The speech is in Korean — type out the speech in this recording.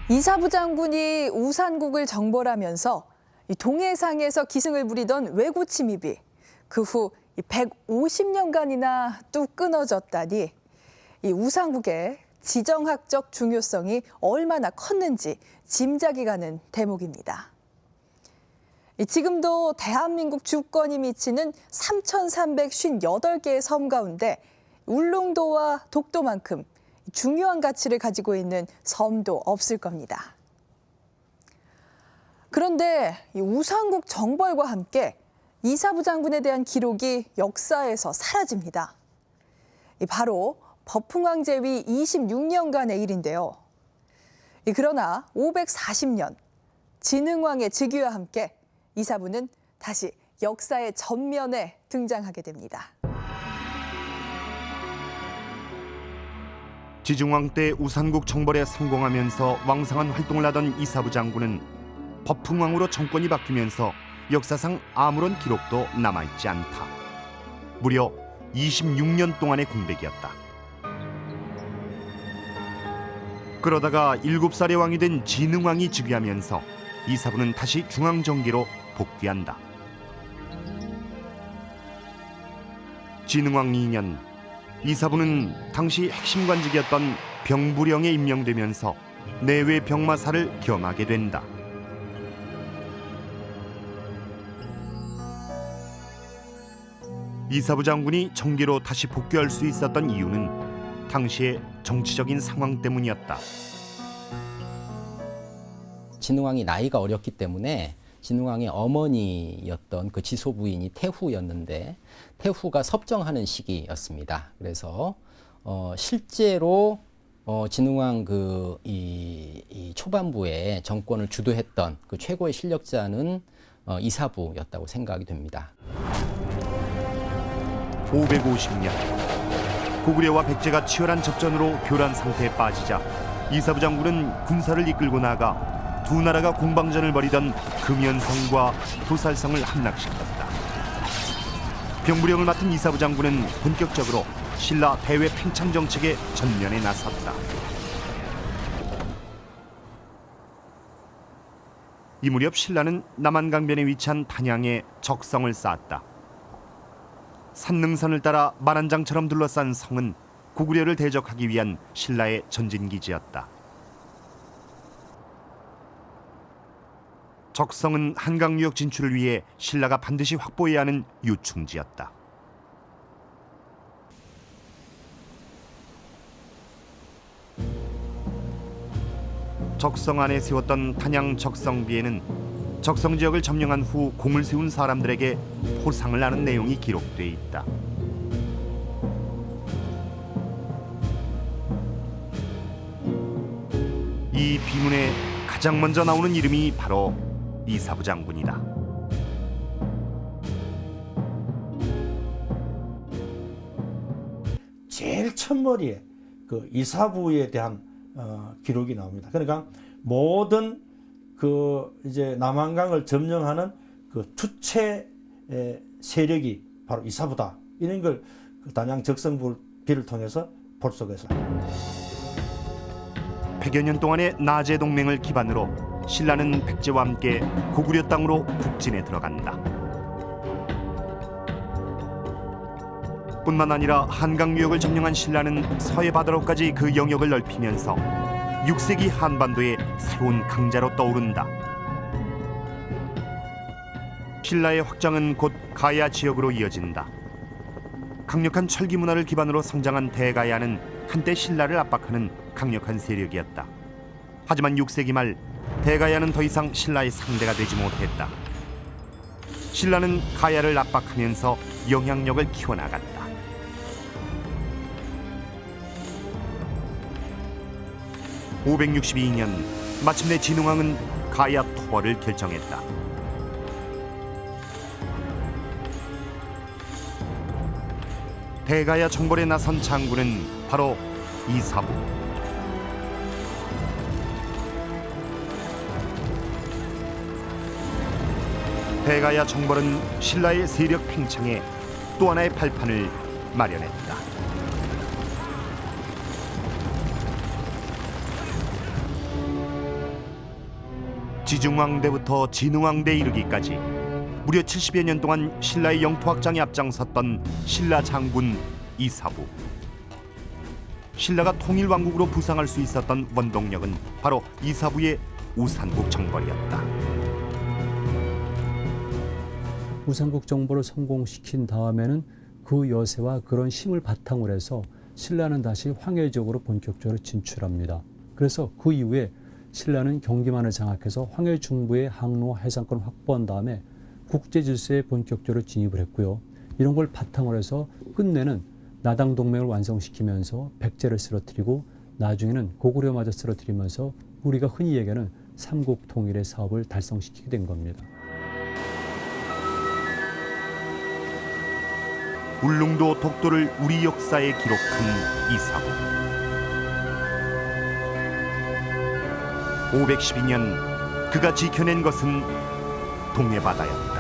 이사부 장군이 우산국을 정벌하면서 동해상에서 기승을 부리던 왜구 침입이 그 후 150년간이나 뚝 끊어졌다니 이 우산국의 지정학적 중요성이 얼마나 컸는지 짐작이 가는 대목입니다. 지금도 대한민국 주권이 미치는 3,358개의 섬 가운데 울릉도와 독도만큼 중요한 가치를 가지고 있는 섬도 없을 겁니다. 그런데 이 우산국 정벌과 함께 이사부 장군에 대한 기록이 역사에서 사라집니다. 바로 법흥왕 제위 26년간의 일인데요. 그러나 540년 진흥왕의 즉위와 함께 이사부는 다시 역사의 전면에 등장하게 됩니다. 지증왕 때 우산국 정벌에 성공하면서 왕성한 활동을 하던 이사부 장군은 법흥왕으로 정권이 바뀌면서 역사상 아무런 기록도 남아있지 않다. 무려 26년 동안의 공백이었다. 그러다가 7살의 왕이 된 진흥왕이 즉위하면서 이사부는 다시 중앙정계로 복귀한다. 진흥왕 2년, 이사부는 당시 핵심 관직이었던 병부령에 임명되면서 내외 병마사를 겸하게 된다. 이사부 장군이 정계로 다시 복귀할 수 있었던 이유는 당시의 정치적인 상황 때문이었다. 진흥왕이 나이가 어렸기 때문에 진흥왕의 어머니였던 그 지소부인이 태후였는데 태후가 섭정하는 시기였습니다. 그래서 실제로 진흥왕 이 초반부에 정권을 주도했던 그 최고의 실력자는 이사부였다고 생각이 됩니다. 550년, 고구려와 백제가 치열한 접전으로 교란 상태에 빠지자 이사부 장군은 군사를 이끌고 나가 두 나라가 공방전을 벌이던 금연성과 도살성을 함락시켰다. 병부령을 맡은 이사부 장군은 본격적으로 신라 대외 팽창 정책에 전면에 나섰다. 이 무렵 신라는 남한강변에 위치한 단양에 적성을 쌓았다. 산능선을 따라 만안장처럼 둘러싼 성은 고구려를 대적하기 위한 신라의 전진기지였다. 적성은 한강 유역 진출을 위해 신라가 반드시 확보해야 하는 요충지였다. 적성 안에 세웠던 단양 적성비에는 적성 지역을 점령한 후 공을 세운 사람들에게 포상을 하는 내용이 기록돼 있다. 이 비문에 가장 먼저 나오는 이름이 바로 이사부 장군이다. 제일 첫머리에 그 이사부에 대한 기록이 나옵니다. 그러니까 모든 그 이제 남한강을 점령하는 그 주체 세력이 바로 이사부다. 이런 걸 그 단양 적성비를 통해서 볼 수가 있습니다. 100여 년 동안의 나제 동맹을 기반으로 신라는 백제와 함께 고구려 땅으로 북진에 들어간다. 뿐만 아니라 한강 유역을 점령한 신라는 서해 바다로까지 그 영역을 넓히면서 6세기 한반도의 새로운 강자로 떠오른다. 신라의 확장은 곧 가야 지역으로 이어진다. 강력한 철기 문화를 기반으로 성장한 대가야는 한때 신라를 압박하는 강력한 세력이었다. 하지만 6세기 말 대가야는 더 이상 신라의 상대가 되지 못했다. 신라는 가야를 압박하면서 영향력을 키워나갔다. (562년) 마침내 진흥왕은 가야 토벌을 결정했다. 대가야 정벌에 나선 장군은 바로 이사부. 대가야 정벌은 신라의 세력 팽창에 또 하나의 발판을 마련했다. 지중왕대부터 진흥왕대 이르기까지 무려 70여 년 동안 신라의 영토 확장에 앞장섰던 신라 장군 이사부. 신라가 통일왕국으로 부상할 수 있었던 원동력은 바로 이사부의 우산국 정벌이었다. 우산국 정벌을 성공시킨 다음에는 그 여세와 그런 힘을 바탕으로 해서 신라는 다시 황해 지역으로 본격적으로 진출합니다. 그래서 그 이후에 신라는 경기만을 장악해서 황해 중부의 항로 해상권 확보한 다음에 국제 질서에 본격적으로 진입을 했고요. 이런 걸 바탕으로 해서 끝내는 나당 동맹을 완성시키면서 백제를 쓰러뜨리고 나중에는 고구려마저 쓰러뜨리면서 우리가 흔히 얘기하는 삼국 통일의 사업을 달성시키게 된 겁니다. 울릉도 독도를 우리 역사에 기록한 이사부. 512년 그가 지켜낸 것은 동해바다였다.